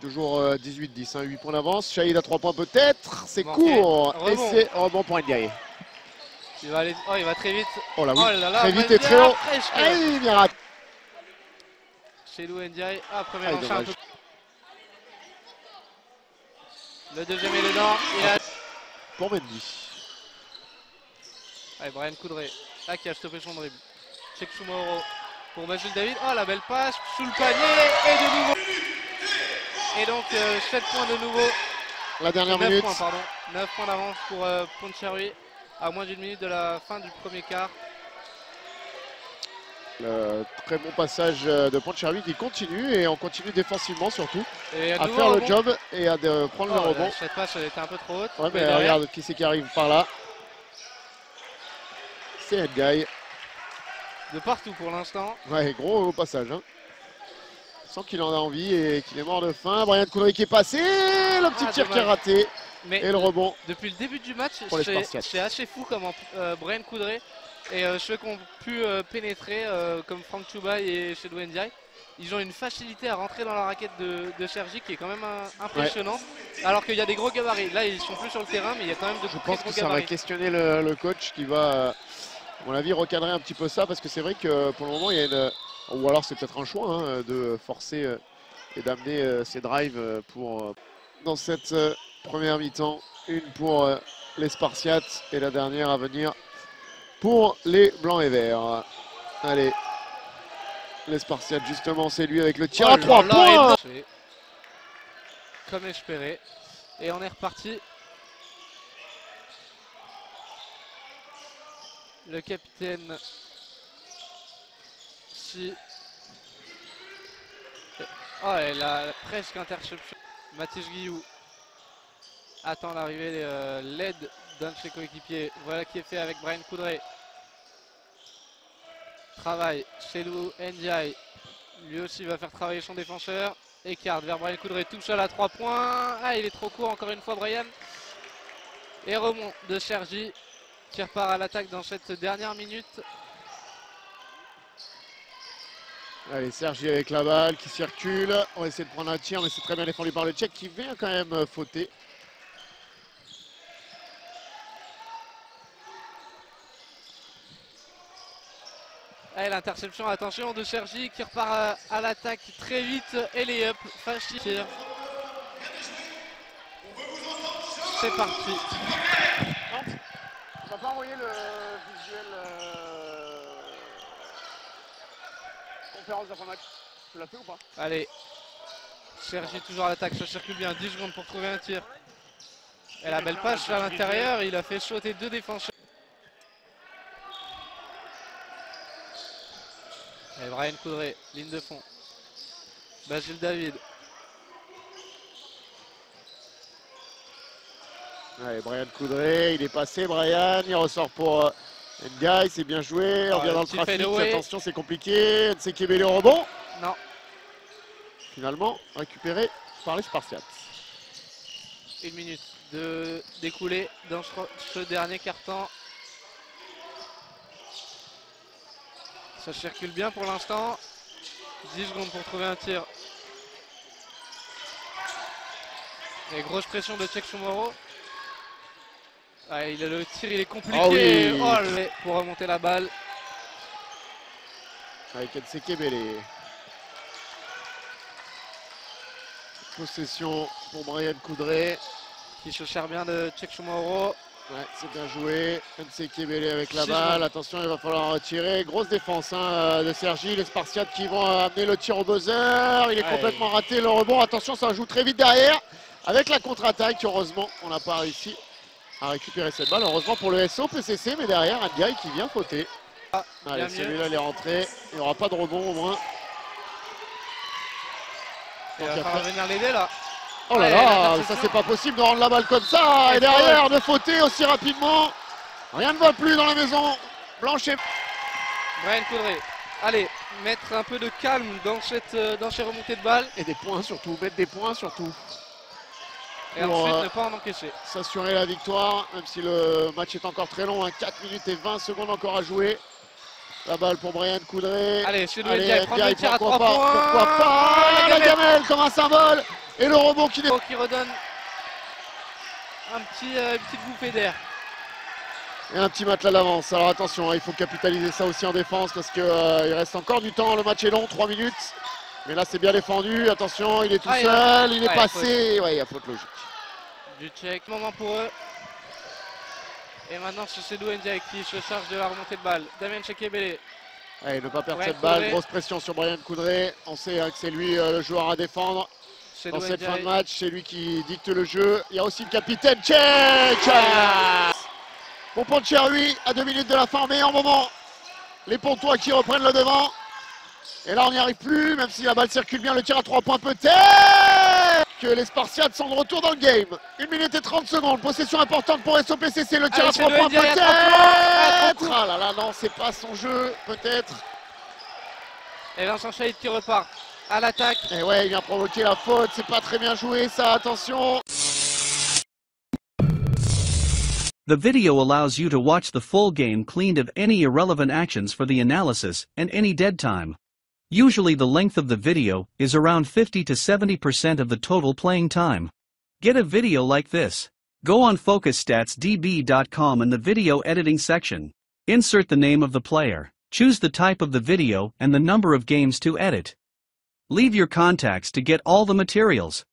Toujours 18-10, hein, 8 points d'avance. Shahid à 3 points peut-être. C'est Manqué. court. Rebond. Et c'est rebond pour Ndiaye. Il va aller. Oh, il va très vite. Oh là oui. Oh là là, Très vite mais et très haut. presque. Ah, il vient rater. Chelou Ndiaye. Ah, premier Ah, lancer un dommage. peu. Le deuxième est dedans. Il a. Pour Mendy. Allez, Brian Coudray. Là qui a stoppé son dribble. Check Sumoro pour Majid David. Oh, la belle passe. Sous le panier. Et de nouveau. Et donc 7 points de nouveau. La dernière 9 minute. points, pardon. 9 points d'avance pour Pontcherry. À moins d'une minute de la fin du premier quart. Le très bon passage de Pontcherry qui continue et on continue défensivement surtout Et à faire le job et à prendre le rebond. Cette passe elle était un peu trop haute. Ouais, mais regarde qui c'est qui arrive par là. C'est Ndiaye. De partout pour l'instant. Ouais, gros passage. Hein. Sans qu'il en a envie et qu'il est mort de faim. Brian Coudray qui est passé. Le petit tir qui est raté. Mais et le rebond. Depuis le début du match, c'est assez fou comment Brian Coudray et ceux qui ont pu pénétrer comme Franck Chouba et Chelou Ndiaye, ils ont une facilité à rentrer dans la raquette de Sergi qui est quand même impressionnante. Ouais. Alors qu'il y a des gros gabarits. Là, ils sont plus sur le terrain, mais il y a quand même de Je très pense gros que ça gabarits. va questionner le coach qui va, à mon avis, recadrer un petit peu ça parce que c'est vrai que pour le moment, il y a une. Ou alors c'est peut-être un choix hein, de forcer et d'amener ces drives pour dans cette première mi-temps. Une pour les Spartiates et la dernière à venir pour les Blancs et Verts. Allez, les Spartiates justement, c'est lui avec le tir à 3 points. Comme espéré. Et on est reparti. Le capitaine si. Oh, elle a presque interception. Mathis Guillou attend l'arrivée l'aide d'un de ses coéquipiers. Voilà qui est fait avec Brian Coudray. Travail, Chelou Ndiaye. Lui aussi va faire travailler son défenseur. Écarte vers Brian Coudray, touche à la 3 points. Ah, il est trop court encore une fois Brian. Et rebond de Sergi qui repart à l'attaque dans cette dernière minute. Allez, Sergi avec la balle qui circule. On va essayer de prendre un tir, mais c'est très bien défendu par le Tchèque qui vient quand même fauter. Allez, l'interception, attention de Sergi qui repart à l'attaque très vite. Et les up, facile. C'est parti. Non, tu vas pas envoyer le visuel conférence d'avant-match. Tu l'as fait ou pas? Allez, Sergi toujours à l'attaque, ça circule bien, 10 secondes pour trouver un tir. Et la belle passe à l'intérieur, il a fait sauter 2 défenseurs. Et Brian Coudray, ligne de fond. Basile David. Allez, Brian Coudray, il est passé, Brian, il ressort pour Ndiaye, c'est bien joué, on revient dans le trafic, attention c'est compliqué, Nsekebele au rebond. Non. Finalement, récupéré par les Spartiates. 1 minute d'écoulé dans ce dernier quart-temps. Ça circule bien pour l'instant. 10 secondes pour trouver un tir. Et grosse pression de Cheikh Sumoro. Ah, le tir il est compliqué. Oh oui. Oh, pour remonter la balle. Avec Nsekebele. Possession pour Brian Coudray. Qui se sert bien de Cheikh Sumoro. Ouais, c'est bien joué. Nsekebele avec la balle. Attention, il va falloir retirer. Grosse défense hein, de Sergi. Les Spartiates qui vont amener le tir au buzzer. Il est complètement raté. Le rebond. Attention, ça joue très vite derrière. Avec la contre-attaque, heureusement, on n'a pas réussi à récupérer cette balle. Heureusement pour le SO PCC, mais derrière, Ndiaye qui vient fauter. Allez, celui-là, il est rentré. Il n'y aura pas de rebond au moins. Il va falloir venir l'aider là. Oh là là, ça c'est pas possible de rendre la balle comme ça. Et derrière, de fauter aussi rapidement. Rien ne va plus dans la maison blanche et... Brian Coudray. Allez, mettre un peu de calme dans ces remontées de balles. Et des points surtout, mettre des points surtout. Et ensuite ne pas en encaisser. S'assurer la victoire, même si le match est encore très long. Hein, 4 minutes et 20 secondes encore à jouer. La balle pour Brian Coudray. Allez, Chelou Ndiaye prend le tir à 3 points. Pourquoi pas. La gamelle comme un symbole. Et le rebond qui qui redonne une petite bouffée d'air. Et un petit matelas d'avance. Alors attention, il faut capitaliser ça aussi en défense parce qu'il reste encore du temps. Le match est long, 3 minutes. Mais là, c'est bien défendu. Attention, il est tout seul, il est passé. Ouais, il y a faute logique. Du check, moment pour eux. Et maintenant, c'est Seydou Ndiaye qui se charge de la remontée de balle. Damien Chekebele. Allez, ne pas perdre cette balle. Grosse pression sur Brian Coudray. On sait que c'est lui le joueur à défendre. Dans cette fin de match, c'est lui qui dicte le jeu. Il y a aussi le capitaine Tchèque. Bon pour Cherui à 2 minutes de la fin, meilleur moment. Les Pontois qui reprennent le devant. Et là on n'y arrive plus, même si la balle circule bien, le tir à 3 points peut-être. Que les Spartiates sont de retour dans le game. 1 minute et 30 secondes, possession importante pour SOPCC, le tir à 3 points peut-être. Ah là là, non, c'est pas son jeu, peut-être. Et Vincent Chaïd qui repart à l'attaque. Et ouais, il vient provoquer la faute, c'est pas très bien joué ça, attention. The video allows you to watch the full game cleaned of any irrelevant actions for the analysis and any dead time. Usually the length of the video is around 50 to 70% of the total playing time. Get a video like this. Go on FocusStatsDB.com in the video editing section. Insert the name of the player, choose the type of the video and the number of games to edit. Leave your contacts to get all the materials.